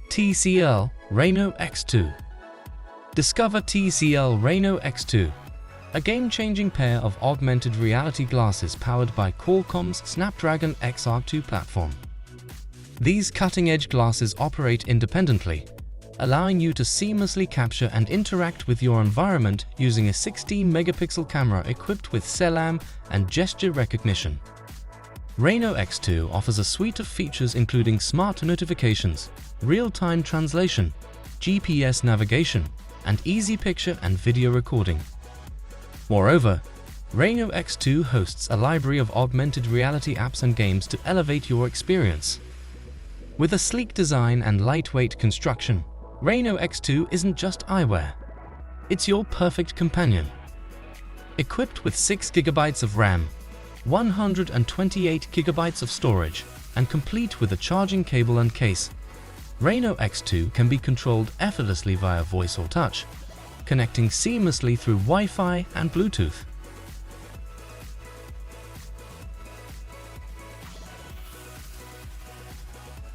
TCL Reno X2. Discover TCL Reno X2, a game-changing pair of augmented reality glasses powered by Qualcomm's Snapdragon XR2 platform. These cutting-edge glasses operate independently, allowing you to seamlessly capture and interact with your environment using a 16-megapixel camera equipped with CelAM and gesture recognition. Reno X2 offers a suite of features including smart notifications, real-time translation, GPS navigation, and easy picture and video recording. Moreover, Reno X2 hosts a library of augmented reality apps and games to elevate your experience. With a sleek design and lightweight construction, Reno X2 isn't just eyewear. It's your perfect companion. Equipped with 6 GB of RAM, 128 GB of storage, and complete with a charging cable and case, Reno X2 can be controlled effortlessly via voice or touch, connecting seamlessly through Wi-Fi and Bluetooth.